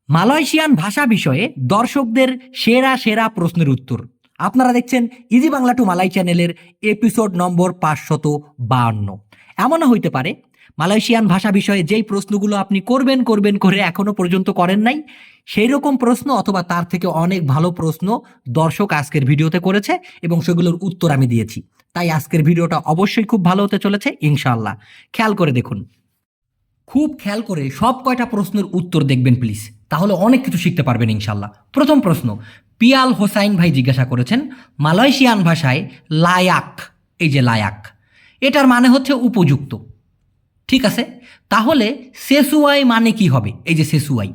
Malaysian ভাষা বিষয়ে দর্শকদের সেরা সেরা প্রশ্নের উত্তর আপনারা দেখছেন ইজি বাংলা টু মালাই চ্যানেলের এপিসোড নম্বর 552। এমনও হইতে পারে মালয়েশিয়ান ভাষা বিষয়ে যেই প্রশ্নগুলো আপনি করবেন করবেন করে এখনো পর্যন্ত করেন নাই, সেই রকম প্রশ্ন অথবা তার থেকে অনেক ভালো প্রশ্ন দর্শক আজকের ভিডিওতে করেছে এবং সেগুলোর উত্তর আমি দিয়েছি। তাই আজকের ভিডিওটা অবশ্যই খুব ভালো হতে চলেছে ইনশাআল্লাহ। খেয়াল করে দেখুন, খুব খেয়াল করে সব কয়টা প্রশ্নের উত্তর দেখবেন প্লিজ, তাহলে অনেক কিছু শিখতে পারবেন ইনশাল্লাহ। প্রথম প্রশ্ন, পিয়াল হোসাইন ভাই জিজ্ঞাসা করেছেন মালয়েশিয়ান ভাষায় লায়াক, এই যে লায়াক, এটার মানে হচ্ছে উপযুক্ত। ঠিক আছে, তাহলে সেসুয়াই মানে কি হবে? এই যে সেসুয়াই,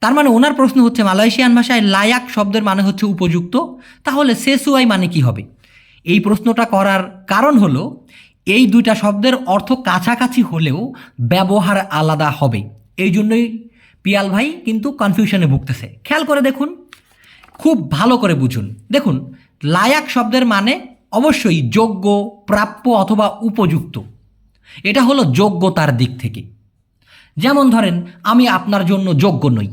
তার মানে ওনার প্রশ্ন হচ্ছে মালয়েশিয়ান ভাষায় লায়াক শব্দের মানে হচ্ছে উপযুক্ত, তাহলে সেসুয়াই মানে কি হবে? এই প্রশ্নটা করার কারণ হলো এই দুইটা শব্দের অর্থ কাছাকাছি হলেও ব্যবহার আলাদা হবে, এই জন্যই পিয়াল ভাই কিন্তু কনফিউশনে ভুগতেছে। খেয়াল করে দেখুন, খুব ভালো করে বুঝুন। দেখুন, লায়াক শব্দের মানে অবশ্যই যোগ্য, প্রাপ্য অথবা উপযুক্ত। এটা হলো যোগ্যতার দিক থেকে। যেমন ধরেন, আমি আপনার জন্য যোগ্য নই,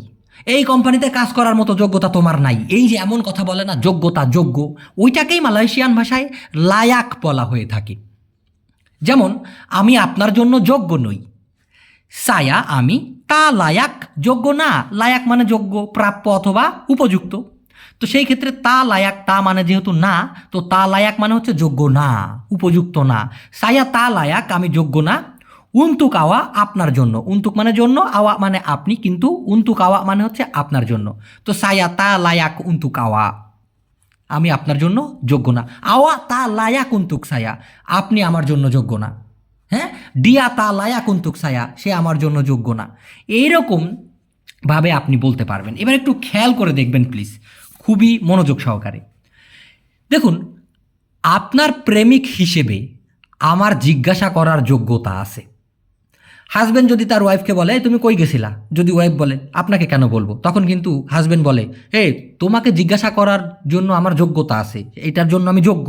এই কোম্পানিতে কাজ করার মতো যোগ্যতা তোমার নাই, এই যে এমন কথা বলে না, যোগ্যতা, যোগ্য, ওইটাকেই মালয়েশিয়ান ভাষায় লায়াক বলা হয়ে থাকে। যেমন, আমি আপনার জন্য যোগ্য নই, সায়া আমি, তা লায়াক যোগ্য না, লায়াক মানে যোগ্য, প্রাপ্য অথবা উপযুক্ত। তো সেই ক্ষেত্রে তা লায়াক, তা মানে যেহেতু না, তো তা লায়াক মানে হচ্ছে যোগ্য না, উপযুক্ত না। সায়া তা লায়াক, আমি যোগ্য না। উন্তুক আওয়া, আপনার জন্য, উন্তুক মানে জন্য, আওয়া মানে আপনি, কিন্তু উন্তুক আওয়া মানে হচ্ছে আপনার জন্য। তো সায়া তা লায়াক উন্তুক আওয়া, আমি আপনার জন্য যোগ্য না। আওয়া তা লায়াক উন্তুক সায়া, আপনি আমার জন্য যোগ্য না। হ্যাঁ, ডিয়া তা লায়াক উন্তুক সায়া, সে আমার জন্য যোগ্য না। এইরকম ভাবে আপনি বলতে পারবেন। এবার একটু খেয়াল করে দেখবেন প্লিজ, খুবই মনোযোগ সহকারে দেখুন। আপনার প্রেমিক হিসেবে আমার জিজ্ঞাসা করার যোগ্যতা আছে। হাজব্যান্ড যদি তার ওয়াইফকে বলে তুমি কই গেছিলা, যদি ওয়াইফ বলে আপনাকে কেন বলবো, তখন কিন্তু হাজব্যান্ড বলে তোমাকে জিজ্ঞাসা করার জন্য আমার যোগ্যতা আছে, এটার জন্য আমি যোগ্য,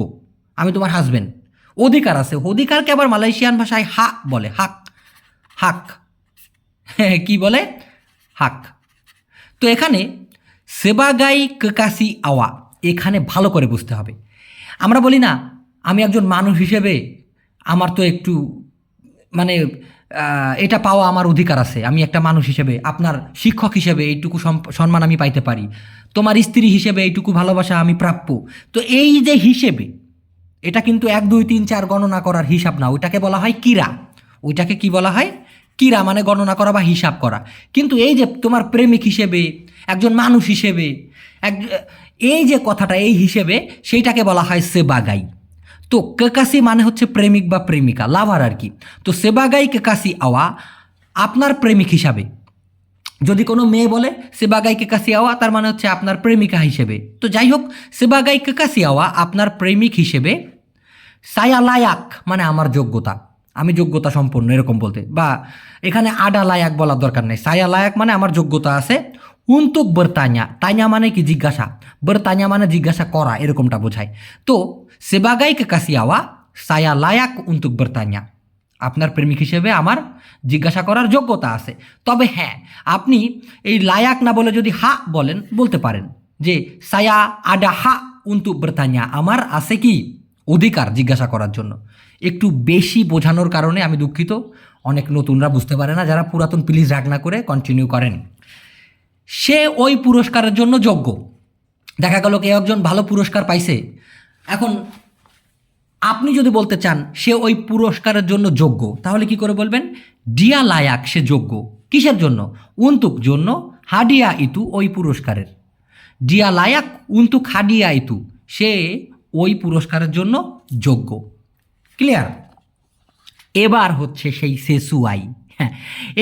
আমি তোমার হাজব্যান্ড, অধিকার আছে। অধিকারকে আবার মালয়েশিয়ান ভাষায় হাক বলে, হাক, হাক। কি বলে? হাক। তো এখানে সেবাগাই কেকাসি আওয়া, এখানে ভালো করে বুঝতে হবে। আমরা বলি না, আমি একজন মানুষ হিসেবে আমার তো একটু মানে এটা পাওয়া আমার অধিকার আছে, আমি একটা মানুষ হিসেবে, আপনার শিক্ষক হিসেবে এইটুকু সম্মান আমি পাইতে পারি, তোমার স্ত্রী হিসেবে এইটুকু ভালোবাসা আমি প্রাপ্য। তো এই যে হিসেবে, এটা কিন্তু 1 2 3 4 গণনা করার হিসাব না, ওইটাকে বলা হয় কিরা। ওইটাকে কি বলা হয়? কিরা, মানে গণনা করা বা হিসাব করা। কিন্তু এই যে তোমার প্রেমিক হিসেবে, একজন মানুষ হিসেবে, এক, এই যে কথাটা, এই হিসেবে, সেইটাকে বলা হয় সেবাগাই। তো কেকাসি মানে হচ্ছে প্রেমিক বা প্রেমিকা, লাভার আর কি। তো সেবাগাই কেকাসি আওয়া, আপনার প্রেমিক হিসাবে। যদি কোনো মেয়ে বলে সেবাগাই কেকাসি আওয়া, তার মানে হচ্ছে আপনার প্রেমিকা হিসেবে। তো যাই হোক, সেবাগাই কেকাসি আওয়া, আপনার প্রেমিক হিসেবে। সায়া লায়াক মানে আমার যোগ্যতা, আমি যোগ্যতা সম্পন্ন, এরকম বলতে। বা এখানে আডা লায়াক বলার দরকার নেই, সায়া লায়াক মানে আমার যোগ্যতা আছে। উন্তুক বর্তাইয়া, তাইয়া মানে কি জিজ্ঞাসা, বর্তাইয়া মানে জিজ্ঞাসা করা, এরকমটা বোঝায়। তো সেবাগাই কাসিয়াওয়া সায়া লায়াক উন্তুক বর্তাইয়া, আপনার প্রেমিক হিসেবে আমার জিজ্ঞাসা করার যোগ্যতা আছে। তবে হ্যাঁ, আপনি এই লায়াক না বলে যদি হা বলেন, বলতে পারেন যে সায়া আডা হা উন্তুক বর্তাইয়া, আমার আছে কি অধিকার জিজ্ঞাসা করার জন্য। একটু বেশি বোঝানোর কারণে আমি দুঃখিত, অনেক নতুনরা বুঝতে পারে না, যারা পুরাতন প্লিজ রাগ না করে কন্টিনিউ করেন। সে ওই পুরস্কারের জন্য যোগ্য। দেখা গেল কেউ একজন ভালো পুরস্কার পাইছে, এখন আপনি যদি বলতে চান সে ওই পুরস্কারের জন্য যোগ্য, তাহলে কি করে বলবেন? ডিয়া লায়াক, সে যোগ্য। কিসের জন্য? উন্তুক জন্য, হাডিয়া ইতু, ওই পুরস্কারের। ডিয়া লায়াক উন্তুক হাডিয়া ইতু, সে ওই পুরস্কারের জন্য যোগ্য। ক্লিয়ার? এবার হচ্ছে সেই সেসুয়াই। হ্যাঁ,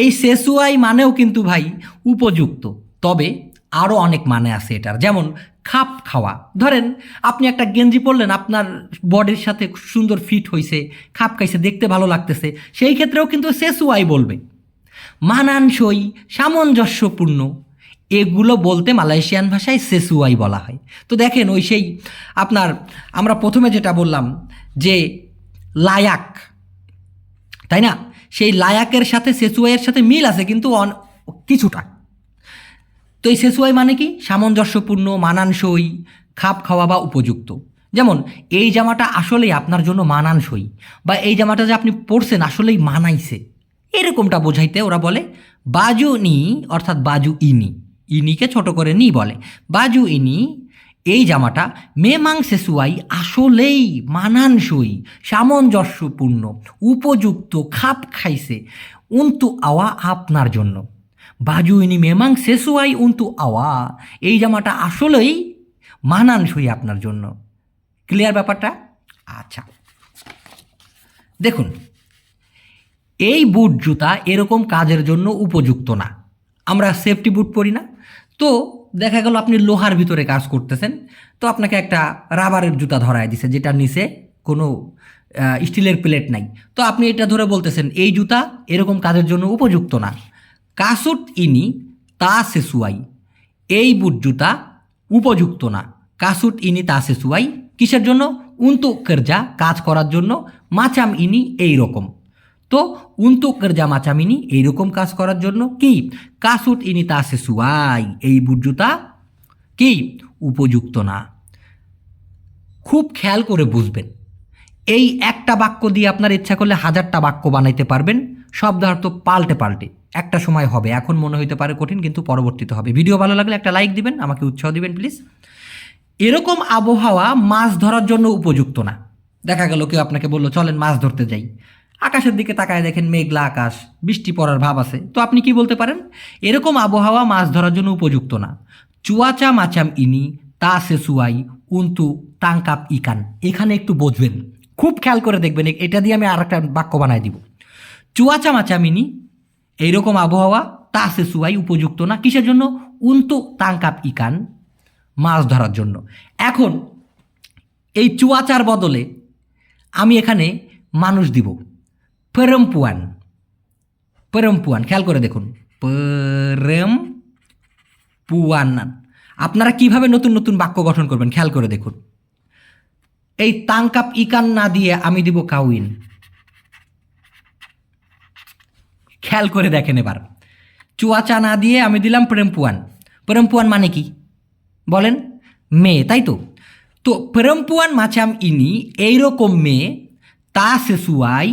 এই সেসুয়াই মানেও কিন্তু ভাই উপযুক্ত, তবে আরও অনেক মানে আছে এটার। যেমন খাপ খাওয়া, ধরেন আপনি একটা গেঞ্জি পরলেন, আপনার বডির সাথে সুন্দর ফিট হয়েছে, খাপ খাইছে, দেখতে ভালো লাগতেছে, সেই ক্ষেত্রেও কিন্তু সেসুয়াই বলবে। মানানসই, সামঞ্জস্যপূর্ণ, এগুলো বলতে মালয়েশিয়ান ভাষায় সেসুয়াই বলা হয়। তো দেখেন, ওই সেই আপনার, আমরা প্রথমে যেটা বললাম যে লায়াক, তাই না? সেই লায়াকের সাথে সেসুয়াইয়ের সাথে মিল আছে কিন্তু কিছুটা। তো এই সেসুয়াই মানে কি? সামঞ্জস্যপূর্ণ, মানানসই, খাপ খাওয়া বা উপযুক্ত। যেমন এই জামাটা আসলেই আপনার জন্য মানানসই, বা এই জামাটা যে আপনি পরছেন আসলেই মানাইছে, এরকমটা বোঝাইতে ওরা বলে বাজু নি, অর্থাৎ বাজু ইনি, ইনিকে ছোট করে নি বলে। বাজু ইনি, এই জামাটা মেমাং সেসুয়াই, আসলেই মানানসই, সামঞ্জস্যপূর্ণ, উপযুক্ত, খাপ খাইছে, উন্তু আওয়া, আপনার জন্য। বাজু ইনি মেমাং সেসুয়াই উন্তু আওয়া, এই জামাটা আসলেই মানানসই আপনার জন্য। ক্লিয়ার ব্যাপারটা? আচ্ছা, দেখুন, এই বুট জুতা এরকম কাজের জন্য উপযুক্ত না। আমরা সেফটি বুট পরি না, তো দেখা গেল আপনি লোহার ভিতরে কাজ করতেছেন, তো আপনাকে একটা রাবারের জুতা ধরায় দিছে যেটার নিচে কোনো স্টিলের প্লেট নাই, তো আপনি এটা ধরে বলতেছেন এই জুতা এরকম কাজের জন্য উপযুক্ত না। কাসুট ইনি তা সেসুয়াই, এই বুট জুতা উপযুক্ত না। কাসুট ইনি তা সেসুয়াই, কিসের জন্য? উন্তু কেরজা, কাজ করার জন্য। মাচাম ইনি, এই রকম। তো উন্তু কেরজা মাচাম ইনি, এইরকম কাজ করার জন্য কি? কাসুট ইনি তা সেসুয়াই, এই বুট জুতা কি? উপযুক্ত না। খুব খেয়াল করে বুঝবেন, এই একটা বাক্য দিয়ে আপনার ইচ্ছা করলে হাজারটা বাক্য বানাইতে পারবেন, শব্দার্থ পাল্টে পাল্টে। একটা সময় হবে, এখন মনে হইতে পারে কঠিন, কিন্তু পরবর্তীতে হবে। ভিডিও ভালো লাগলে একটা লাইক দিবেন, আমাকে উৎসাহ দিবেন প্লিজ। এরকম আবহাওয়া মাছ ধরার জন্য উপযুক্ত না। দেখা গেল কেউ আপনাকে বললো চলেন মাছ ধরতে যাই, আকাশের দিকে তাকায় দেখেন মেঘলা আকাশ, বৃষ্টি পড়ার ভাব আছে, তো আপনি কি বলতে পারেন? এরকম আবহাওয়া মাছ ধরার জন্য উপযুক্ত না। চুয়াচা মাচাম ইনি তা সেসুয়াই উন্তু টাঙ্কাপ ইকান। এখানে একটু বুঝবেন, খুব খেয়াল করে দেখবেন, এটা দিয়ে আমি আর একটা বাক্য বানাই দিব। চুয়াচা মাচাম ইনি, এইরকম আবহাওয়া তা সেসুয়াই, উপযুক্ত না, কিসের জন্য? উন্তু টাঙ্কাপ ইকান, মাছ ধরার জন্য। এখন এই চুয়াচার বদলে আমি এখানে মানুষ দিব, পেরম্পুয়ান। পেরম্পুয়ান, খেয়াল করে দেখুন, পেরম্পুয়ান। আপনারা কিভাবে নতুন নতুন বাক্য গঠন করবেন খেয়াল করে দেখুন। এই তাঙ্কাপ ইকান না দিয়ে আমি দিব কাউইন। খেয়াল করে দেখেন এবার, চুয়াচা না দিয়ে আমি দিলাম পেরম্পুয়ান। পেরম্পুয়ান মানে কি বলেন? মেয়ে, তাই তো? তো পেরম্পুয়ান মাচাম ইনি, এইরকম মেয়ে, তা সেসুয়াই,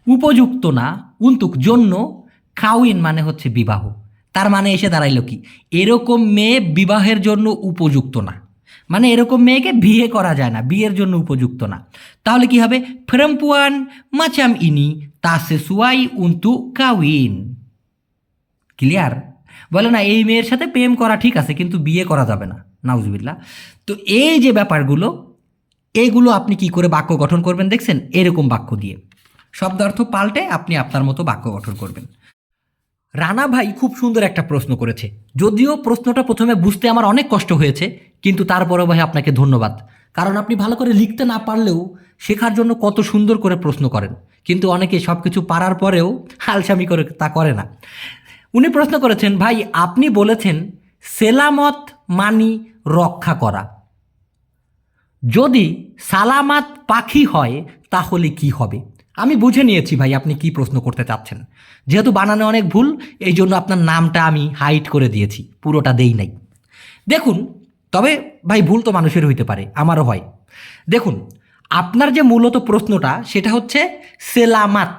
উপযুক্ত না, উন্তুক, জন্য, কাউইন মানে হচ্ছে বিবাহ। তার মানে এসে দাঁড়াইল কি? এরকম মেয়ে বিবাহের জন্য উপযুক্ত না, মানে এরকম মেয়েকে বিয়ে করা যায় না, বিয়ের জন্য উপযুক্ত না। তাহলে কি হবে? পেরম্পুয়ান মাচাম ইনি তা সেসুয়াই উন্তু কাউইন। ক্লিয়ার? বলে না এই মেয়ের সাথে প্রেম করা ঠিক আছে, কিন্তু বিয়ে করা যাবে না, নাউজুবিল্লাহ। তো এই যে ব্যাপারগুলো, এইগুলো আপনি কি করে বাক্য গঠন করবেন দেখছেন? এরকম বাক্য দিয়ে শব্দার্থ পাল্টে আপনি আপনার মতো বাক্য গঠন করবেন। রানা ভাই খুব সুন্দর একটা প্রশ্ন করেছে, যদিও প্রশ্নটা প্রথমে বুঝতে আমার অনেক কষ্ট হয়েছে, কিন্তু তারপরে ভাই আপনাকে ধন্যবাদ, কারণ আপনি ভালো করে লিখতে না পারলেও শেখার জন্য কত সুন্দর করে প্রশ্ন করেন, কিন্তু অনেকে সব কিছু পারার পরেও হালসামি করে তা করে না। উনি প্রশ্ন করেছেন, ভাই আপনি বলেছেন সেলামত মানি রক্ষা করা, যদি সালামাত পাখি হয় তাহলে কি হবে? আমি বুঝে নিয়েছি ভাই আপনি কি প্রশ্ন করতে চাচ্ছেন, যেহেতু বানানে অনেক ভুল, এই জন্য আপনার নামটা আমি হাইড করে দিয়েছি, পুরোটা দেই নাই। দেখুন, তবে ভাই ভুল তো মানুষের হইতে পারে, আমারও হয়। দেখুন, আপনার যে মূলত প্রশ্নটা সেটা হচ্ছে সেলামাত,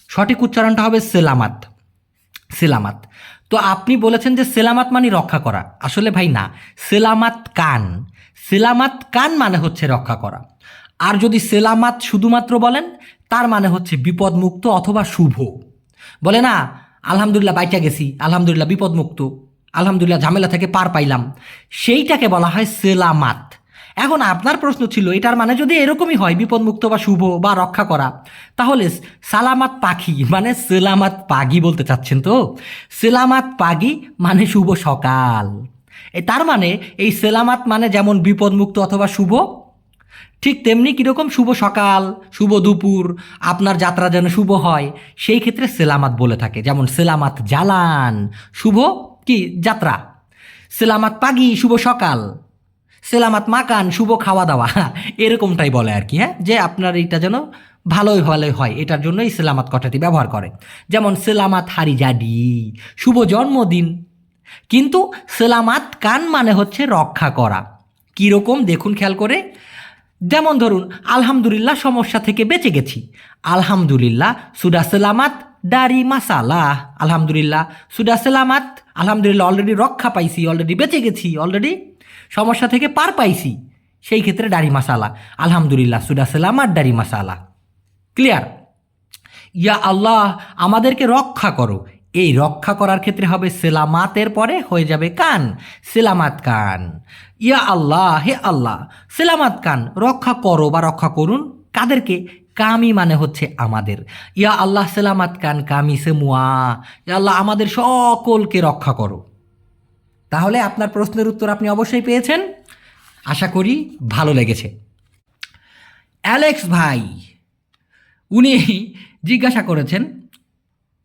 সঠিক উচ্চারণটা হবে সেলামাত, সেলামাত। তো আপনি বলেছেন যে সেলামাত মানে রক্ষা করা, আসলে ভাই না, সেলামাত কান, সেলামাত কান মানে হচ্ছে রক্ষা করা। আর যদি সেলামাত শুধুমাত্র বলেন তার মানে হচ্ছে বিপদমুক্ত অথবা শুভ। বলে না আলহামদুলিল্লাহ বাইচা গেছি, আলহামদুলিল্লাহ বিপদমুক্ত, আলহামদুলিল্লাহ ঝামেলা থেকে পার পাইলাম, সেইটাকে বলা হয় সেলামাত। এখন আপনার প্রশ্ন ছিল এটার মানে যদি এরকমই হয় বিপদমুক্ত বা শুভ বা রক্ষা করা, তাহলে সালামাত পাখি মানে সেলামাত পাগি বলতে চাচ্ছেন তো? সেলামাত পাগি মানে শুভ সকাল। তার মানে এই সেলামাত মানে যেমন বিপদমুক্ত অথবা শুভ, ঠিক তেমনি কীরকম শুভ সকাল, শুভ দুপুর, আপনার যাত্রা যেন শুভ হয়, সেই ক্ষেত্রে সেলামাত বলে থাকে। যেমন সেলামাত জালান, শুভ কি যাত্রা, সেলামাত পাগি শুভ সকাল, সেলামাত মাকান শুভ খাওয়া দাওয়া, এরকমটাই বলে আর কি। হ্যাঁ, যে আপনার এইটা যেন ভালোই ভালোই হয়, এটার জন্যই সেলামাত কথাটি ব্যবহার করে। যেমন সেলামাত হারি জাডি, শুভ জন্মদিন, কিন্তু সেলামাত কান মানে হচ্ছে রক্ষা করা। কীরকম দেখুন খেয়াল করে। যেমন ধরুন আলহামদুলিল্লাহ সমস্যা থেকে বেঁচে গেছি, আলহামদুলিল্লাহ সুডা সেলামাত দারি মাসালাহ, আলহামদুলিল্লাহ সুডা সেলামাত, আলহামদুলিল্লাহ অলরেডি রক্ষা পাইছি, অলরেডি বেঁচে গেছি, অলরেডি সমস্যা থেকে পার পাইছি, সেই ক্ষেত্রে দাড়ি মাসালা, আলহামদুলিল্লাহ সুডা সেলামাত দাড়ি মাসালা। ক্লিয়ার? ইয়া আল্লাহ আমাদেরকে রক্ষা করো, এই রক্ষা করার ক্ষেত্রে হবে সেলামাতের পরে হয়ে যাবে কান, সেলামাত কান। ইয়া আল্লাহ, হে আল্লাহ, সেলামাত কান, রক্ষা করো বা রক্ষা করুন কাদেরকে? কামি মানে হচ্ছে আমাদের। ইয়া আল্লাহ সেলামাত কান কামি সেমুয়া, ইয়া আল্লাহ আমাদের সকলকে রক্ষা করো। তাহলে আপনার প্রশ্নের উত্তর আপনি অবশ্যই পেয়েছেন, আশা করি ভালো লেগেছে। অ্যালেক্স ভাই উনি জিজ্ঞাসা করেছেন,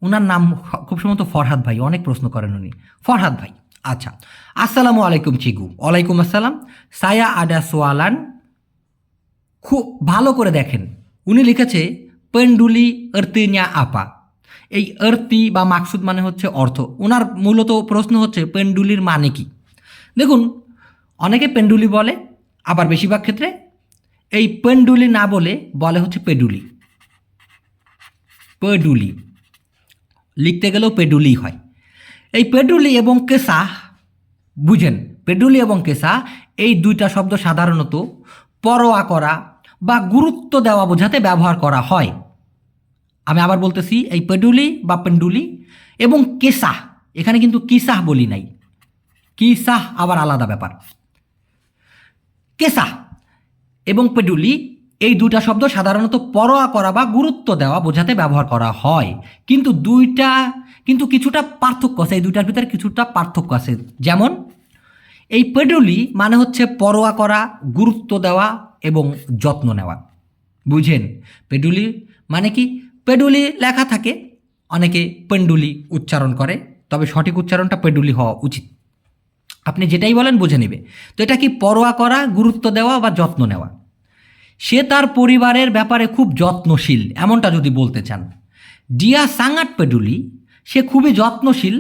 ওনার নাম খুব সম্ভবত ফরহাদ ভাই, অনেক প্রশ্ন করেন উনি, ফরহাদ ভাই। আচ্ছা, আসসালামু আলাইকুম চিগু। ওয়ালাইকুম আসসালাম। সায়া আডা সোয়ালান, খুব ভালো করে দেখেন, উনি লিখেছে পেন্ডুলি আর্তিনিয়া আপা। এই আর্তি বা মাকসুদ মানে হচ্ছে অর্থ। ওনার মূলত প্রশ্ন হচ্ছে পেন্ডুলির মানে কি। দেখুন, অনেকে পেন্ডুলি বলে, আবার বেশিরভাগ ক্ষেত্রে এই পেন্ডুলি না বলে বলে হচ্ছে পেডুলি। পেডুলি লিখতে গেলেও পেডুলি হয়। এই পেডুলি এবং কেসা, বুঝেন, পেডুলি এবং কেসা এই দুইটা শব্দ সাধারণত পরোয়া করা বা গুরুত্ব দেওয়া বোঝাতে ব্যবহার করা হয়। আমি আবার বলতেছি, এই পেডুলি বা পেন্ডুলি এবং কেসা, এখানে কিন্তু কিসাহ বলি নাই, কিসাহ আবার আলাদা ব্যাপার। কেসা এবং পেডুলি এই দুটা শব্দ সাধারণত পরোয়া করা বা গুরুত্ব দেওয়া বোঝাতে ব্যবহার করা হয়, কিন্তু কিছুটা পার্থক্য আছে, এই দুইটার ভিতরে কিছুটা পার্থক্য আছে। যেমন এই পেডুলি মানে হচ্ছে পরোয়া করা, গুরুত্ব দেওয়া এবং যত্ন নেওয়া। বুঝেন? পেডুলি মানে কি? পেডুলি লেখা থাকে, অনেকে পেন্ডুলি উচ্চারণ করে, তবে সঠিক উচ্চারণটা পেডুলি হওয়া উচিত। আপনি যেটাই বলেন বুঝে নেবে। তো এটা কি? পরোয়া করা, গুরুত্ব দেওয়া বা যত্ন নেওয়া। সে তার পরিবারের ব্যাপারে খুব যত্নশীল, এমনটা যদি বলতে চান। ডিয়া সাঙ্গাট পেডুলি, সে খুবই যত্নশীল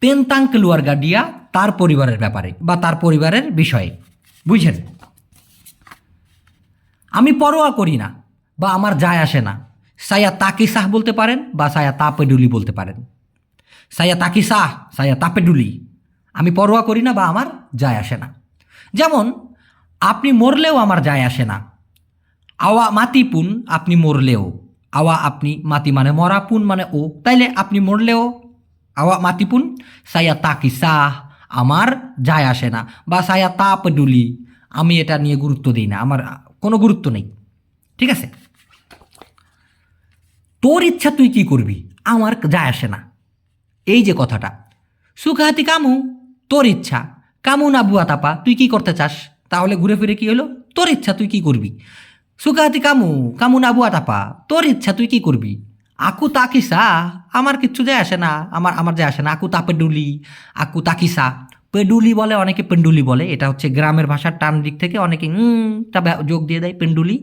তেনতাং কেলুয়ার্গা ডিয়া, তার পরিবারের ব্যাপারে বা তার পরিবারের বিষয়ে। বুঝছেন? আমি পরোয়া করি না বা আমার যায় আসে না, সায়া তাকি সাহ বলতে পারেন বা সায়া তা পেডুলি বলতে পারেন। সায়া তাকি সাহ, সায়া তা পেডুলি, আমি পরোয়া করি না বা আমার যায় আসে না। যেমন আপনি মরলেও আমার যায় আসে না। আওয়া মাতি পুন, আপনি মরলেও। আওয়া আপনি, মাতি মানে মরা, পুন মানে ও, তাইলে আপনি মরলেও আওয়া মাতি পুন, সায়া তাকি সাহ, আমার যায় আসে না, বা সায়া তা পেডুলি, আমি এটা নিয়ে গুরুত্ব দিই না, আমার কোনো গুরুত্ব নেই। ঠিক আছে? তোর ইচ্ছা তুই কি করবি, আমার যায় আসে না, এই যে কথাটা। সুখাহাতি কামু, তোর ইচ্ছা, কামু না বুয়া তাপা, তুই কি করতে চাস, তাহলে ঘুরে ফিরে কি হলো? তোর ইচ্ছা তুই কি করবি। সুখাহাতি কামু, কামু না বুয়া তাপা, তোর ইচ্ছা তুই কি করবি। আকু তাকিসা, আমার কিচ্ছু যায় আসে না, আমার যায় আসে না। আকু তা পেডুলি, আকু তাকিসা, পেডুলি বলে, অনেকে পেন্ডুলি বলে, এটা হচ্ছে গ্রামের ভাষার টান দিক থেকে অনেকে টা যোগ দিয়ে দেয় পেন্ডুলি,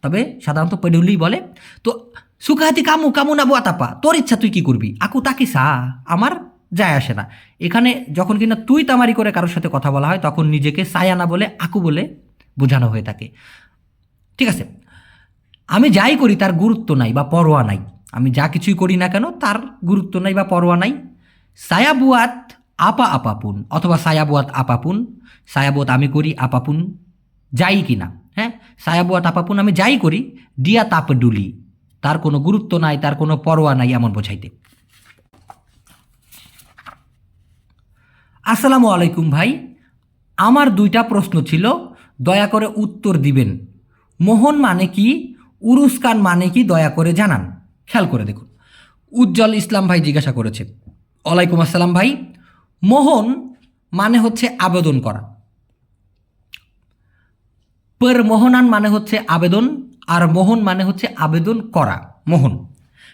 তবে সাধারণত পেডুলি বলে। তো সুখাহাতি কামু, কামু না বুয়া তাপা, তোর ইচ্ছা তুই কি করবি। আকু তাকিসা, আমার যায় আসে না। এখানে যখন কিনা তুই তামারি করে কারোর সাথে কথা বলা হয়, তখন নিজেকে সায়া না বলে আকু বলে বোঝানো হয়ে থাকে। ঠিক আছে? আমি যাই করি তার গুরুত্ব নাই বা পরোয়া নাই, আমি যা কিছুই করি না কেন তার গুরুত্ব নাই বা পরোয়া নাই। সায়াবুয়াত আপা আপাপুন, অথবা সায়াবুয়াত আপাপুন, সায়াবুয়াত আমি করি, আপাপুন যাই কিনা, হ্যাঁ, সায়াবুয়াত আপাপুন আমি যাই করি, ডিয়া তাপ ডুলি, তার কোনো গুরুত্ব নাই, তার কোনো পরোয়া নাই, এমন বোঝাইতে। আসসালামু আলাইকুম ভাই, আমার দুইটা প্রশ্ন ছিল, দয়া করে উত্তর দিবেন। মোহন মানে কি, উরুস্কান মানে কি, দয়া করে জানান। খেয়াল করে দেখুন, উজ্জ্বল ইসলাম ভাই জিজ্ঞাসা করেছে। ওয়ালাইকুম আসসালাম ভাই। মোহন মানে হচ্ছে আবেদন করা, পর মোহনান মানে হচ্ছে আবেদন, আর মোহন মানে হচ্ছে আবেদন করা, মোহন।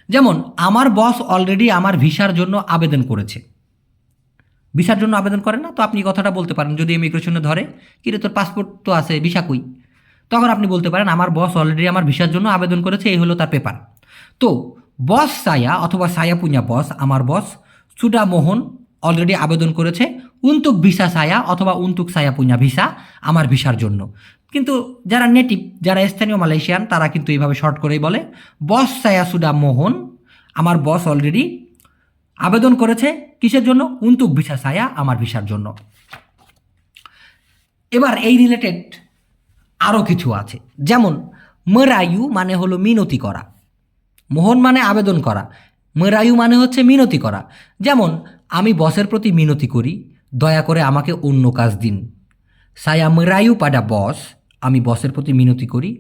যেমন আমার বস অলরেডি আমার ভিসার জন্য আবেদন করেছে। ভিসার জন্য আবেদন করে না, তো আপনি কথাটা বলতে পারেন, যদি ইমিগ্রেশনে ধরে, কিরে তোর পাসপোর্ট তো আছে, ভিসা কই, তখন আপনি বলতে পারেন আমার বস অলরেডি আমার ভিসার জন্য আবেদন করেছে, এই হলো তার পেপার। তো বস সায়া অথবা সায়া পুঞ্জা বস, আমার বস, সুডা মোহন অলরেডি আবেদন করেছে উন্তুক ভিসা সায়া অথবা উন্তুক সায়া পুঞ্জা ভিসা আমার ভিসার জন্য। কিন্তু যারা নেটিভ, যারা স্থানীয় মালয়েশিয়ান, তারা কিন্তু এইভাবে শর্ট করেই বলে বস সায়া সুডা মোহন, আমার বস অলরেডি আবেদন করেছে কিসের জন্য? উন্তুক ভিসা সায়া আমার ভিসার জন্য। এবার এই রিলেটেড আরও কিছু আছে, যেমন মেরায়ু মানে হলো মিনতি করা, মোহন মানে আবেদন করা, মেরায়ু মানে হচ্ছে মিনতি করা। যেমন আমি বসের প্রতি মিনতি করি, দয়া করে আমাকে অন্য কাজ দিন। সায়া মেরায়ু পাডা বস, আমি বসের প্রতি মিনতি করি।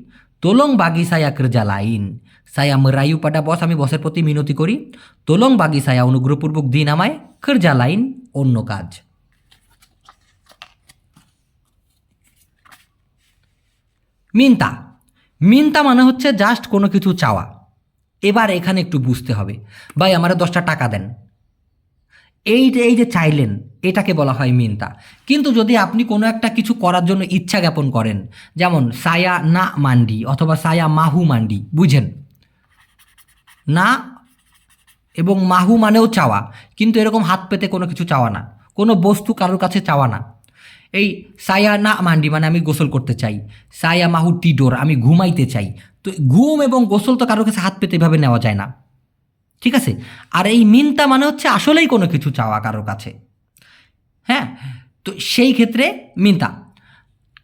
তোলং বাগি সায়া kerja lain, সায়া মেরায়ু পাডা বস, আমি বসের প্রতি মিনতি করি। তোলং বাগি সায়া, অনুগ্রহপূর্বক দিন আমায় kerja lain, অন্য কাজ। মিন্তা, মিন্তা মানে হচ্ছে জাস্ট কোনো কিছু চাওয়া। এবার এখানে একটু বুঝতে হবে, ভাই আমারে 10টা টাকা দেন, এই যে চাইলেন, এটাকে বলা হয় মিন্তা। কিন্তু যদি আপনি কোনো একটা কিছু করার জন্য ইচ্ছা জ্ঞাপন করেন, যেমন সায়া না মান্ডি অথবা সায়া মাহু মান্ডি, বুঝেন না এবং মাহু মানেও চাওয়া, কিন্তু এরকম হাত পেতে কোনো কিছু চাওয়া না, কোনো বস্তু কারোর কাছে চাওয়া না। এই সায়া না মান্ডি মানে আমি গোসল করতে চাই, সায়া মাহু টিডোর আমি ঘুমাইতে চাই। তো ঘুম এবং গোসল তো কারোর কাছে হাত পেতে এভাবে নেওয়া যায় না, ঠিক আছে? আর এই মিন্তা মানে হচ্ছে আসলেই কোনো কিছু চাওয়া কারোর কাছে, হ্যাঁ? তো সেই ক্ষেত্রে মিন্তা।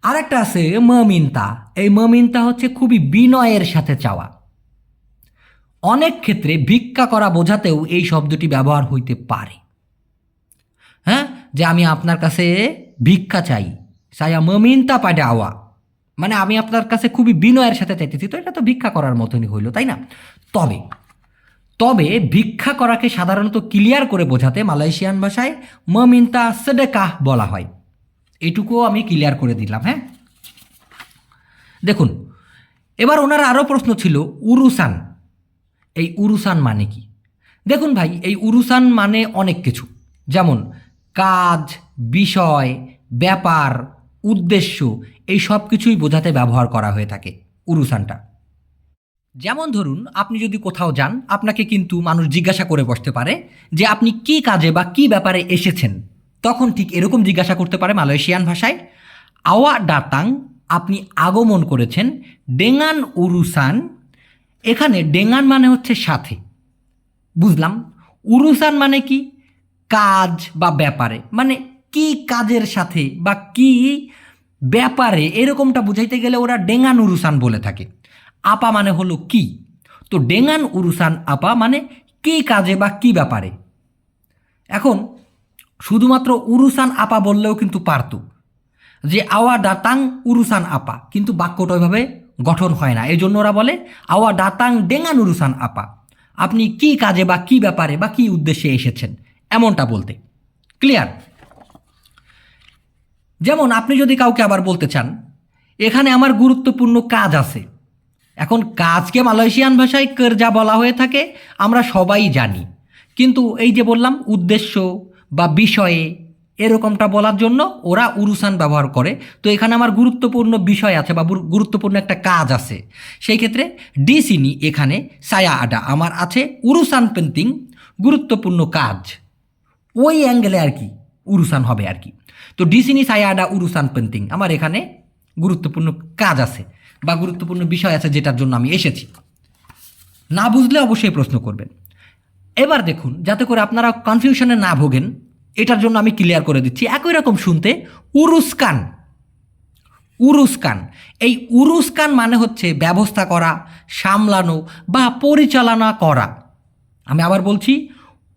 আরেকটা আছে মিন্তা, এই মিন্তা হচ্ছে খুবই বিনয়ের সাথে চাওয়া। অনেক ক্ষেত্রে ভিক্ষা করা বোঝাতেও এই শব্দটি ব্যবহার হইতে পারে, হ্যাঁ? যে আমি আপনার কাছে ভিক্ষা চাই, সায়া মিন্তা পাডা আওয়া, মানে আমি আপনার কাছে খুবই বিনয়ের সাথে চাইতেছি। তো এটা তো ভিক্ষা করার মতনই হইল, তাই না? তবে তবে ভিক্ষা করাকে সাধারণত ক্লিয়ার করে বোঝাতে মালয়েশিয়ান ভাষায় মিন্তা সেডেকাহ বলা হয়। এটুকুও আমি ক্লিয়ার করে দিলাম, হ্যাঁ? দেখুন, এবার ওনার আরও প্রশ্ন ছিল উরুসান। এই উরুসান মানে কি? দেখুন ভাই, এই উরুসান মানে অনেক কিছু, যেমন কাজ, বিষয়, ব্যাপার, উদ্দেশ্য, এই সব কিছুই বোঝাতে ব্যবহার করা হয়ে থাকে উরুসানটা। যেমন ধরুন, আপনি যদি কোথাও যান, আপনাকে কিন্তু মানুষ জিজ্ঞাসা করে বসতে পারে যে আপনি কি কাজে বা কি ব্যাপারে এসেছেন। তখন ঠিক এরকম জিজ্ঞাসা করতে পারে মালয়েশিয়ান ভাষায়, আওয়া ডাতাং, আপনি আগমন করেছেন, ডেঙ্গান উরুসান। এখানে ডেঙ্গান মানে হচ্ছে সাথে, বুঝলাম। উরুসান মানে কি? কাজ বা ব্যাপারে, মানে কি কাজের সাথে বা কি ব্যাপারে, এরকমটা বুঝাইতে গেলে ওরা ডেঙ্গান উরুসান বলে থাকে। আপা মানে হলো কি, তো ডেঙ্গান উরুসান আপা মানে কি কাজে বা কি ব্যাপারে। এখন শুধুমাত্র উরুসান আপা বললেও কিন্তু পারত, যে আওয়া ডাতাং উরুসান আপা, কিন্তু বাক্যটা ওইভাবে গঠন হয় না, এই জন্য ওরা বলে আওয়া ডাতাং ডেঙ্গান উরুসান আপা, আপনি কি কাজে বা কি ব্যাপারে বা কি উদ্দেশ্যে এসেছেন, এমনটা বলতে। ক্লিয়ার? যেমন আপনি যদি কাউকে আবার বলতে চান, এখানে আমার গুরুত্বপূর্ণ কাজ আছে। এখন কাজকে মালয়েশিয়ান ভাষায় কেরজা বলা হয়ে থাকে, আমরা সবাই জানি। কিন্তু এই যে বললাম উদ্দেশ্য বা বিষয়ে, এরকমটা বলার জন্য ওরা উরুসান ব্যবহার করে। তো এখানে আমার গুরুত্বপূর্ণ বিষয় আছে বা গুরুত্বপূর্ণ একটা কাজ আছে, সেই ক্ষেত্রে ডিসিনি এখানে সায়া আডা, আমার আছে উরুসান পেন্টিং, গুরুত্বপূর্ণ কাজ, ওই অ্যাঙ্গেলে আর কি উরুসান হবে আর কি। তো ডিসিনি সায়া আডা উরুসান পেন্টিং, আমার এখানে গুরুত্বপূর্ণ কাজ আছে বা গুরুত্বপূর্ণ বিষয় আছে যেটার জন্য আমি এসেছি। না বুঝলে অবশ্যই প্রশ্ন করবেন। এবার দেখুন, যাতে করে আপনারা কনফিউশনে না ভোগেন, এটার জন্য আমি ক্লিয়ার করে দিচ্ছি। একই রকম শুনতে উরুস্কান, উরুস্কান, এই উরুস্কান মানে হচ্ছে ব্যবস্থা করা, সামলানো বা পরিচালনা করা। আমি আবার বলছি,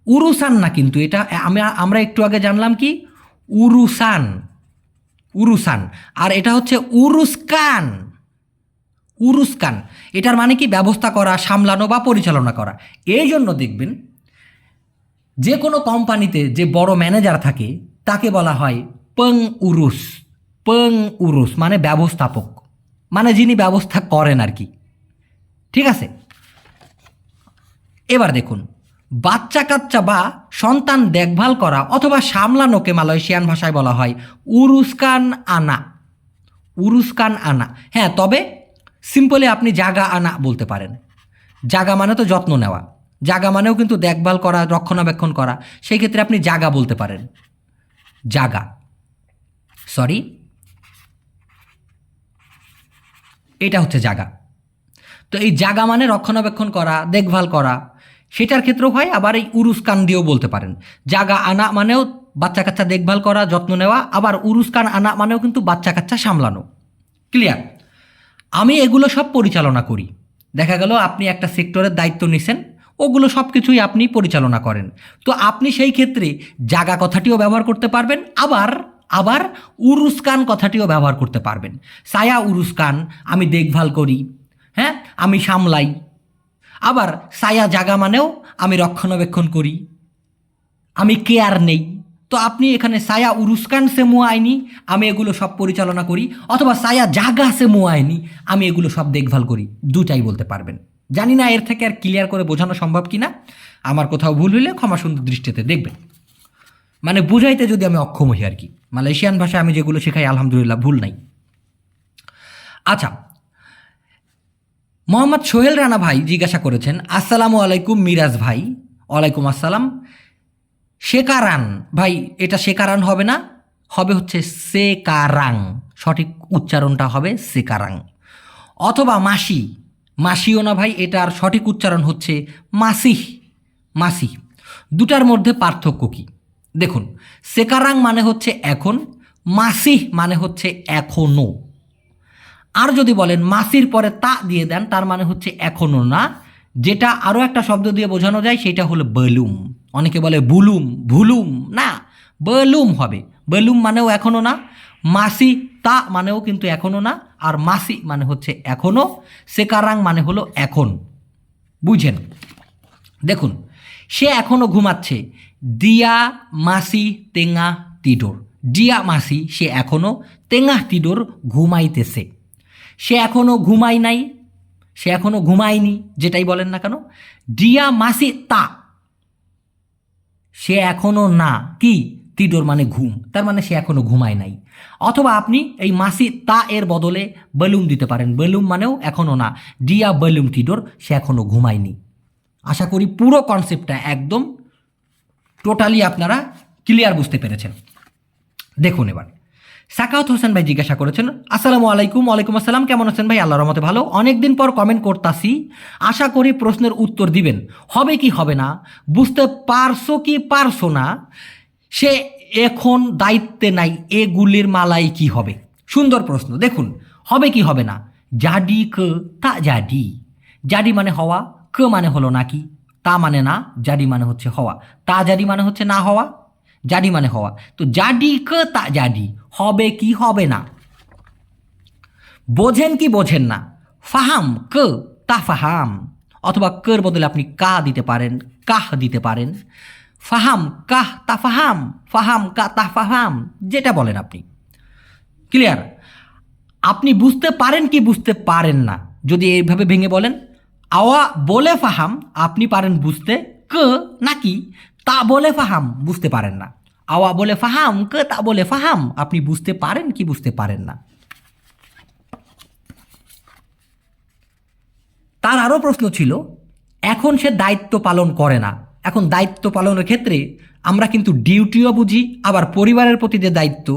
উরুসান না, কিন্তু এটা আমরা একটু আগে জানলাম কি উরুসান, উরুসান, আর এটা হচ্ছে উরুস্কান, উরুস্কান। এটার মানে কি ব্যবস্থা করা, সামলানো বা পরিচালনা করা। এই জন্য দেখবেন যে কোনো কোম্পানিতে যে বড় ম্যানেজার থাকে তাকে বলা হয় পং উরুস, পং উরুস মানে ব্যবস্থাপক, মানে যিনি ব্যবস্থা করেন আর কি, ঠিক আছে? এবার দেখুন, বাচ্চা কাচ্চা বা সন্তান দেখভাল করা অথবা সামলানোকে মালয়েশিয়ান ভাষায় বলা হয় উরুস্কান আনা, উরুস্কান আনা। হ্যাঁ, তবে সিম্পলি আপনি জাগা আনা বলতে পারেন। জাগা মানে তো যত্ন নেওয়া, জাগা মানেও কিন্তু দেখভাল করা, রক্ষণাবেক্ষণ করা, সেই ক্ষেত্রে আপনি জাগা বলতে পারেন। জাগা, সরি, এটা হচ্ছে জাগা। তো এই জাগা মানে রক্ষণাবেক্ষণ করা, দেখভাল করা, সেটার ক্ষেত্রেও হয়। আবার এই উরুস্কান দিয়েও বলতে পারেন। জাগা আনা মানেও বাচ্চা কাচ্চা দেখভাল করা, যত্ন নেওয়া, আবার উরুস্কান আনা মানেও কিন্তু বাচ্চা কাচ্চা সামলানো। ক্লিয়ার? আমি এগুলো সব পরিচালনা করি। দেখা গেল আপনি একটা সেক্টরের দায়িত্ব নিছেন, ওগুলো সব কিছুই আপনি পরিচালনা করেন। তো আপনি সেই ক্ষেত্রে জাগা কথাটিও ব্যবহার করতে পারবেন, আবার আবার উরুস্কান কথাটিও ব্যবহার করতে পারবেন। সায়া উরুস্কান, আমি দেখভাল করি, হ্যাঁ, আমি সামলাই। আবার সায়া জাগা মানেও আমি রক্ষণাবেক্ষণ করি, আমি কেয়ার নেই। তো আপনি এখানে সায়া উরুস্কান সে মুআইনি, আমি এগুলো সব পরিচালনা করি, অথবা সায়া জাগা সে মুআইনি, আমি এগুলো সব দেখভাল করি, দুটাই বলতে পারবেন। জানি না এর থেকে আর ক্লিয়ার করে বোঝানো সম্ভব কিনা, আমার কোথাও ভুল হইলে ক্ষমা সুন্দর দৃষ্টিতে দেখবেন। মানে বুঝাইতে যদি আমি অক্ষম হই আর কি। মালয়েশিয়ান ভাষায় আমি যেগুলো শেখাই আলহামদুলিল্লাহ ভুল নাই। আচ্ছা, মোহাম্মদ সোহেল রানা ভাই জিজ্ঞাসা করেছেন, আসসালামু আলাইকুম মিরাজ ভাই। ওয়ালাইকুম আসসালাম। শেকারান ভাই, এটা শেকারান হবে না, হবে হচ্ছে সেকারাং, সঠিক উচ্চারণটা হবে সেকারাং। অথবা মাসি, মাসিও না ভাই, এটার সঠিক উচ্চারণ হচ্ছে মাসিহ, মাসি। দুটার মধ্যে পার্থক্য কি দেখুন। সেকারাং মানে হচ্ছে এখন, মাসিহ মানে হচ্ছে এখনো। আর যদি বলেন মাসির পরে তা দিয়ে দেন, তার মানে হচ্ছে এখনো না। যেটা আরও একটা শব্দ দিয়ে বোঝানো যায় সেটা হলো বেলুম। অনেকে বলে বুলুম, ভুলুম, না, বেলুম হবে। বেলুম মানেও এখনো না, মাসি তা মানেও কিন্তু এখনো না, আর মাসি মানে হচ্ছে এখনো, সেকারাং মানে হলো এখন। বুঝেন? দেখুন, সে এখনো ঘুমাচ্ছে, দিয়া মাসি তেঙা তিডোর। ডিয়া মাসি, সে এখনো, তেঙা তিডোর ঘুমাইতেছে। সে এখনো ঘুমাই নাই, সে এখনো ঘুমায়নি, যেটাই বলেন না কেন। ডিয়া মাসি তা, সে এখনো না কি, তিডোর মানে ঘুম, তার মানে সে এখনো ঘুমায় নাই। অথবা আপনি এই মাসি তা এর বদলে বেলুম দিতে পারেন। বেলুম মানেও এখনো না, ডিয়া বেলুম তিডোর, সে এখনো ঘুমায়নি। আশা করি পুরো কনসেপ্টটা একদম টোটালি আপনারা ক্লিয়ার বুঝতে পেরেছেন। দেখুন এবার সাকাউত হোসেন ভাই জিজ্ঞাসা করেছেন, আসসালামু আলাইকুম। ওয়ালাইকুম আসসালাম, কেমন আছেন ভাই? আল্লাহর রহমতে ভালো। অনেকদিন পর কমেন্ট করতাছি, আশা করি প্রশ্নের উত্তর দিবেন। হবে কি হবে না, বুঝতে পারছো কি পারছো না, সে এখন দায়িত্বে নাই, এগুলির মালাই কি হবে? সুন্দর প্রশ্ন। দেখুন, হবে কি হবে না, জাডি ক তা জাডি। জাডি মানে হওয়া, ক মানে হলো নাকি, তা মানে না, জাডি মানে হচ্ছে হওয়া, তা জাডি মানে হচ্ছে না হওয়া, জাডি মানে হওয়া। তো জাডি ক তা জাডি, হবে কি হবে না। বোঝেন কি বোঝেন না, ফাহাম ক তা ফাহাম, অথবা কর বদলে আপনি কা দিতে পারেন, কাহ দিতে পারেন। ফাহাম কাহ তা ফাহাম, ফাহাম কা তা ফাহাম, যেটা বলেন আপনি। ক্লিয়ার? আপনি বুঝতে পারেন কি বুঝতে পারেন না, যদি এইভাবে ভেঙে বলেন, আওয়া বলে ফাহাম, আপনি পারেন বুঝতে, ক নাকি তা বলে ফাহাম, বুঝতে পারেন না। আওয়া বলে ফাহাম, ক তা বলে ফাহাম, আপনি বুঝতে পারেন কি বুঝতে পারেন না। তার আরও প্রশ্ন ছিল, এখন সে দায়িত্ব পালন করে না। এখন দায়িত্ব পালনের ক্ষেত্রে আমরা কিন্তু ডিউটিও বুঝি, আবার পরিবারের প্রতি যে দায়িত্ব,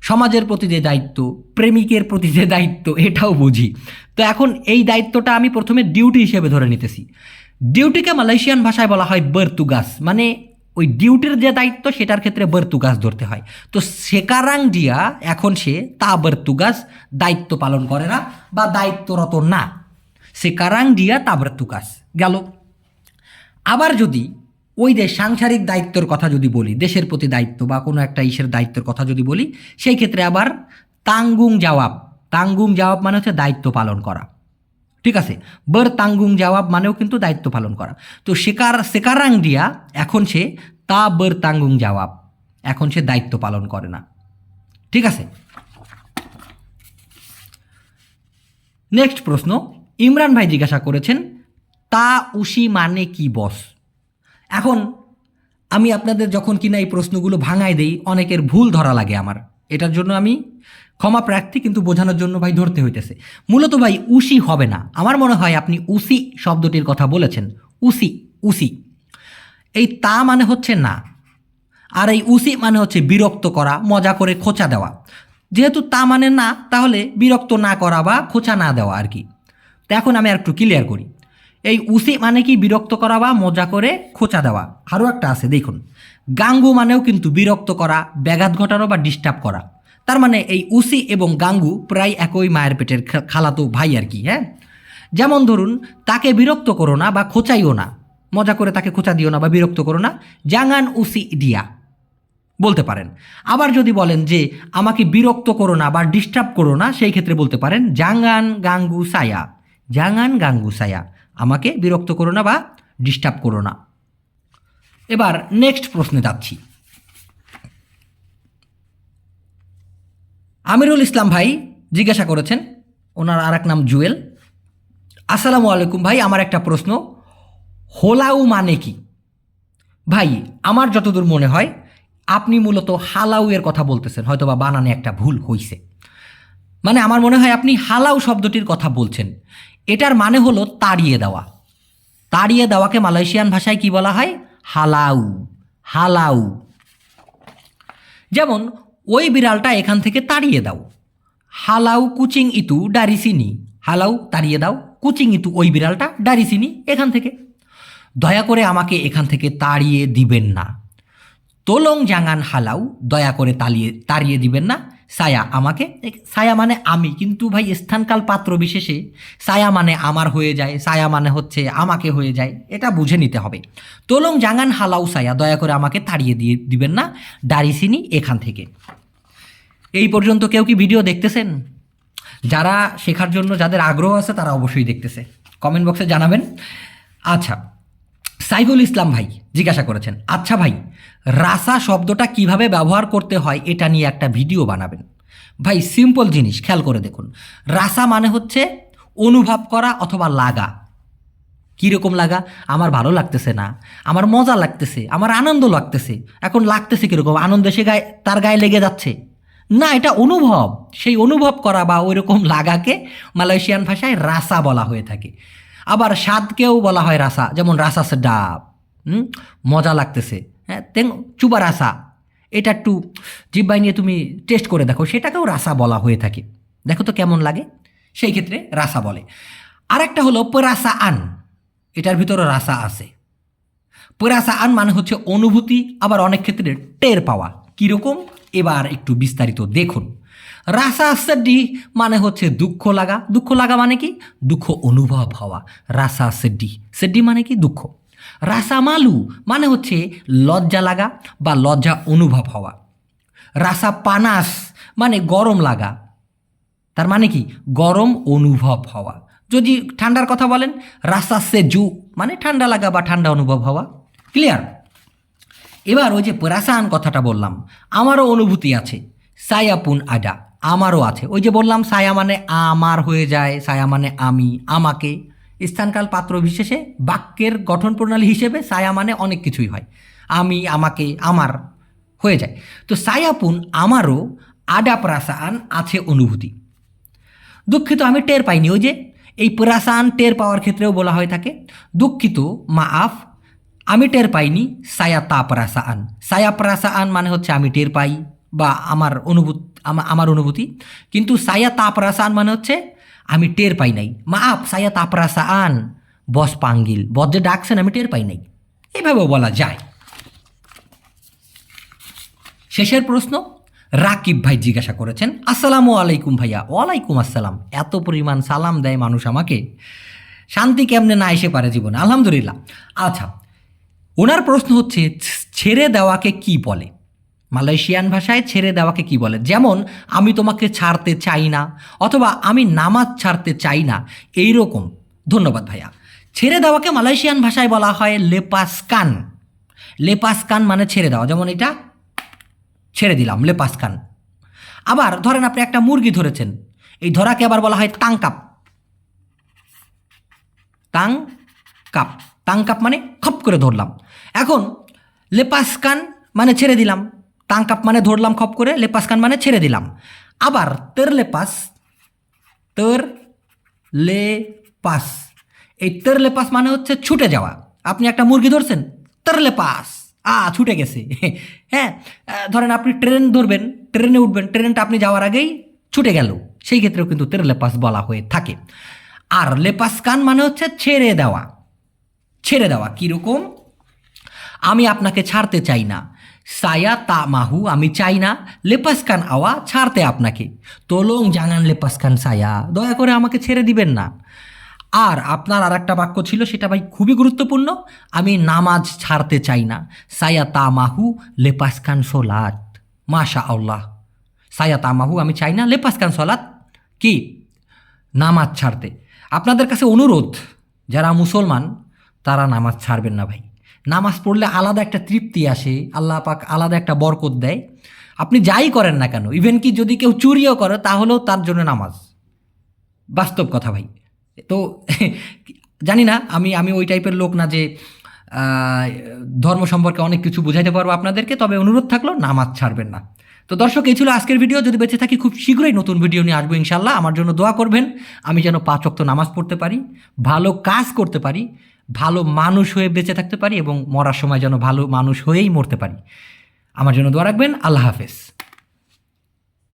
সমাজের প্রতি যে দায়িত্ব, প্রেমিকের প্রতি যে দায়িত্ব, এটাও বুঝি। তো এখন এই দায়িত্বটা আমি প্রথমে ডিউটি হিসেবে ধরে নিতেছি। ডিউটিকে মালয়েশিয়ান ভাষায় বলা হয় বেরতুগাস, মানে ওই ডিউটির যে দায়িত্ব সেটার ক্ষেত্রে বেরতুগাস ধরতে হয়। তো সেকারাং দিয়া এখন সে তা বেরতুগাস, দায়িত্ব পালন করে না বা দায়িত্বরত না। সেকারাং দিয়া তা বেরতুগাস গেল। আবার যদি ওই যে সাংসারিক দায়িত্বের কথা যদি বলি, দেশের প্রতি দায়িত্ব বা কোনো একটা ইসের দায়িত্বের কথা যদি বলি, সেই ক্ষেত্রে আবার তাঙ্গুং জবাব। তাঙ্গুং জবাব মানে হচ্ছে দায়িত্ব পালন করা, ঠিক আছে। বার তাঙ্গুং জবাব মানেও কিন্তু দায়িত্ব পালন করা। তো সেকারাং দিয়া এখন সে তা বার তাঙ্গুং জবাব, এখন সে দায়িত্ব পালন করে না, ঠিক আছে। নেক্সট প্রশ্ন, ইমরান ভাই জিজ্ঞাসা করেছেন, তা উশি মানে কি বস? এখন আমি আপনাদের যখন কিনা এই প্রশ্নগুলো ভাঙায় দেই, অনেকের ভুল ধরা লাগে আমার, এটার জন্য আমি ক্ষমা প্রার্থী, কিন্তু বোঝানোর জন্য ভাই ধরতে হইতেছে। মূলত ভাই উশি হবে না, আমার মনে হয় আপনি উসি শব্দটির কথা বলেছেন। উসি উসি। এই তা মানে হচ্ছে না, আর এই উসি মানে হচ্ছে বিরক্ত করা, মজা করে খোঁচা দেওয়া। যেহেতু তা মানে না, তাহলে বিরক্ত না করা বা খোঁচা না দেওয়া আর কি। তো এখন আমি আর একটু ক্লিয়ার করি। এই উসি মানে কি বিরক্ত করা বা মজা করে খোঁচা দেওয়া। আরও একটা আছে দেখুন, গাঙ্গু মানেও কিন্তু বিরক্ত করা, ব্যাঘাত ঘটানো বা ডিস্টার্ব করা। তার মানে এই উসি এবং গাঙ্গু প্রায় একই মায়ের পেটের খালাতো ভাই আর কি। হ্যাঁ, যেমন ধরুন, তাকে বিরক্ত করো না বা খোঁচাইও না, মজা করে তাকে খোঁচা দিও না বা বিরক্ত করো না, জাঙ্গান উসি দিয়া বলতে পারেন। আবার যদি বলেন যে আমাকে বিরক্ত করো না বা ডিস্টার্ব করো না, সেই ক্ষেত্রে বলতে পারেন জাঙ্গান গাঙ্গু সায়া, জাঙ্গান গাঙ্গু সায়া, আমাকে বিরক্ত করো না বা ডিস্টার্ব করো না। এবার নেক্সট প্রশ্নে যাচ্ছি। আমিরুল ইসলাম ভাই জিজ্ঞাসা করেছেন, ওনার আর এক নাম জুয়েল। আসসালামু আলাইকুম ভাই, আমার একটা প্রশ্ন, হোলাউ মানে কি? ভাই, আমার যতদূর মনে হয় আপনি মূলত হালাউ এর কথা বলতেছেন, হয়তো বা বানানে একটা ভুল হইছে। মানে আমার মনে হয় আপনি হালাউ শব্দটির কথা বলছেন। এটার মানে হলো তাড়িয়ে দেওয়া। তাড়িয়ে দেওয়াকে মালয়েশিয়ান ভাষায় কি বলা হয়? হালাউ, হালাউ। যেমন ওই বিড়ালটা এখান থেকে তাড়িয়ে দাও, হালাউ কুচিং ইতু ডারিসিনি, হালাউ তাড়িয়ে দাও, কুচিং ইতু ওই বিড়ালটা, ডারিসিনি এখান থেকে। দয়া করে আমাকে এখান থেকে তাড়িয়ে দিবেন না। তোলং জাঙ্গান হালাউ, দয়া করে তাড়িয়ে দিবেন না। সায়া আমাকে, সায়া মানে আমি, কিন্তু ভাই স্থানকাল পাত্র বিশেষে সায়া মানে আমার হয়ে যায়, সায়া মানে হচ্ছে আমাকে হয়ে যায়, এটা বুঝে নিতে হবে। তোলং জাঙ্গান হালাউ সায়া, দয়া করে আমাকে তাড়িয়ে দিবেন না, ডারিসিনি এখান থেকে। এই পর্যন্ত কেউ কি ভিডিও দেখতেছেন? যারা শেখার জন্য যাদের আগ্রহ আছে তারা অবশ্যই দেখতেছে, কমেন্ট বক্সে জানাবেন। আচ্ছা, সাইফুল ইসলাম ভাই জিজ্ঞাসা করেছেন, আচ্ছা ভাই, রাসা শব্দটা কিভাবে ব্যবহার করতে হয় এটা নিয়ে একটা ভিডিও বানাবেন। ভাই সিম্পল জিনিস, খেয়াল করে দেখুন। রাসা মানে হচ্ছে অনুভব করা অথবা লাগা। কীরকম লাগা? আমার ভালো লাগতেছে না, আমার মজা লাগতেছে, আমার আনন্দ লাগতেছে। এখন লাগতেছে কীরকম? আনন্দে সে তার গায়ে লেগে যাচ্ছে না, এটা অনুভব। সেই অনুভব করা বা ওই রকম লাগাকে মালয়েশিয়ান ভাষায় রাসা বলা হয়ে থাকে। আবার স্বাদকেও বলা হয় রাসা, যেমন রাসা সেডাপ, মজা লাগতেছে, হ্যাঁ, চুবা রাসা, এটা একটু জিহ্বাই নিয়ে তুমি টেস্ট করে দেখো, সেটাকেও রাসা বলা হয়ে থাকে। দেখো তো কেমন লাগে, সেই ক্ষেত্রে রাসা বলে। আরেকটা হলো পরাসা আন, এটার ভিতরে রাসা আছে। পরাসা আন মানে হচ্ছে অনুভূতি, আবার অনেক ক্ষেত্রে টের পাওয়া। কীরকম? এবার একটু বিস্তারিত দেখুন। রাসা সেড্ডি মানে হচ্ছে দুঃখ লাগা। দুঃখ লাগা মানে কি? দুঃখ অনুভব হওয়া। রাসা সেড্ডি, সেড্ডি মানে কি? দুঃখ। রাসা মালু মানে হচ্ছে লজ্জা লাগা বা লজ্জা অনুভব হওয়া। রাসা পানাস মানে গরম লাগা, তার মানে কি? গরম অনুভব হওয়া। যদি ঠান্ডার কথা বলেন, রাসা সেজু মানে ঠান্ডা লাগা বা ঠান্ডা অনুভব হওয়া। ক্লিয়ার? এবার ওই যে পরাসান কথাটা বললাম, আমারও অনুভূতি আছে, সায়াপুন আডা, আমারও আছে। ওই যে বললাম সায়া মানে আমার হয়ে যায়, সায়া মানে আমি, আমাকে। স্থানকাল পাত্র বিশেষে বাক্যের গঠন প্রণালী হিসেবে সায়া মানে অনেক কিছুই হয়, আমি, আমাকে, আমার হয়ে যায়। তো সায়াপুন আমারও আডা পরাসান আছে অনুভূতি। দুঃখিত আমি টের পাইনি, ওই যে এই পরাসান টের পাওয়ার ক্ষেত্রেও বলা হয়ে থাকে। দুঃখিত মাআফ, আমি টের পাইনি, সায়া তা পরাসান। সায়া পরাসান মানে হচ্ছে আমি টের পাই বা আমার অনুভূতি, কিন্তু সায়া তা পরাসান মানে হচ্ছে আমি টের পাই নাই। মাআফ সায়া তা পরাসান, বস পাঙ্গিল, বস যে ডাকছেন আমি টের পাই নাই, এইভাবেও বলা যায়। শেষের প্রশ্ন রাকিব ভাই জিজ্ঞাসা করেছেন, আসসালামু আলাইকুম ভাইয়া। ওয়ালাইকুম আসসালাম। এত পরিমাণ সালাম দেয় মানুষ আমাকে, শান্তি কেমনে না এসে পারে জীবনে, আলহামদুলিল্লাহ। আচ্ছা, ওনার প্রশ্ন হচ্ছে ছেড়ে দেওয়াকে কি বলে? মালয়েশিয়ান ভাষায় ছেড়ে দেওয়াকে কি বলে? যেমন আমি তোমাকে ছাড়তে চাই না, অথবা আমি নামাজ ছাড়তে চাই না, এই রকম। ধন্যবাদ ভাইয়া। ছেড়ে দেওয়াকে মালয়েশিয়ান ভাষায় বলা হয় লেপাসকান। লেপাসকান মানে ছেড়ে দেওয়া, যেমন এটা ছেড়ে দিলাম, লেপাসকান। আবার ধরেন আপনি একটা মুরগি ধরেছেন, এই ধরাকে আবার বলা হয় তাংকাপ। তাংকাপ, তাংকাপ মানে খপ করে ধরলাম। এখন লেপাসকান মানে ছেড়ে দিলাম, তাংকাপ মানে ধরলাম খপ করে, লেপাসকান মানে ছেড়ে দিলাম। আবার তের লেপাস, তের লেপাস, এই তের লেপাস মানে হচ্ছে ছুটে যাওয়া। আপনি একটা মুরগি ধরছেন, তারলে পাস, ছুটে গেছে। হ্যাঁ, ধরেন আপনি ট্রেন ধরবেন, ট্রেনে উঠবেন, ট্রেনটা আপনি যাওয়ার আগেই ছুটে গেল, সেই ক্ষেত্রেও কিন্তু তেরলে পাস বলা হয়ে থাকে। আর লেপাসকান মানে হচ্ছে ছেড়ে দেওয়া। ছেড়ে দেওয়া কীরকম? আমি আপনাকে ছাড়তে চাই না, সায়া তা মাহু আমি চাই না, লেপাসকান আওয়া ছাড়তে আপনাকে, তোলং জাঙান লেপাসকান সায়া, দয়া করে আমাকে ছেড়ে দিবেন না। আর আপনার আর একটা বাক্য ছিল, সেটা ভাই খুবই গুরুত্বপূর্ণ, আমি নামাজ ছাড়তে চাই না, সায়া তা মাহু লেপাসকান সোলাত, মাশা আল্লাহ, সায়া তা মাহু আমি চাই না, লেপাসকান সোলাত কি নামাজ ছাড়তে। আপনাদের কাছে অনুরোধ, যারা মুসলমান তারা নামাজ ছাড়বেন না ভাই। নামাজ পড়লে আলাদা একটা তৃপ্তি আসে, আল্লাহ পাক আলাদা একটা বরকত দেয়। আপনি যাই করেন না কেন, ইভেন কি যদি কেউ চুরিও করে তাহলেও তার জন্য নামাজ, বাস্তব কথা ভাই। তো জানি না, আমি আমি ওই টাইপের লোক না যে ধর্ম সম্পর্কে অনেক কিছু বুঝাইতে পারবো আপনাদেরকে, তবে অনুরোধ থাকলো নামাজ ছাড়বেন না। তো দর্শক, এই ছিল আজকের ভিডিও। যদি বেঁচে থাকি খুব শীঘ্রই নতুন ভিডিও নিয়ে আসবো ইনশাল্লাহ। আমার জন্য দোয়া করবেন, আমি যেন 5 ওয়াক্ত নামাজ পড়তে পারি, ভালো কাজ করতে পারি, ভালো মানুষ হয়ে বেঁচে থাকতে পারি এবং মরার সময় যেন ভালো মানুষ হয়েই মরতে পারি। আমার জন্য দোয়া রাখবেন। আল্লাহ হাফেজ।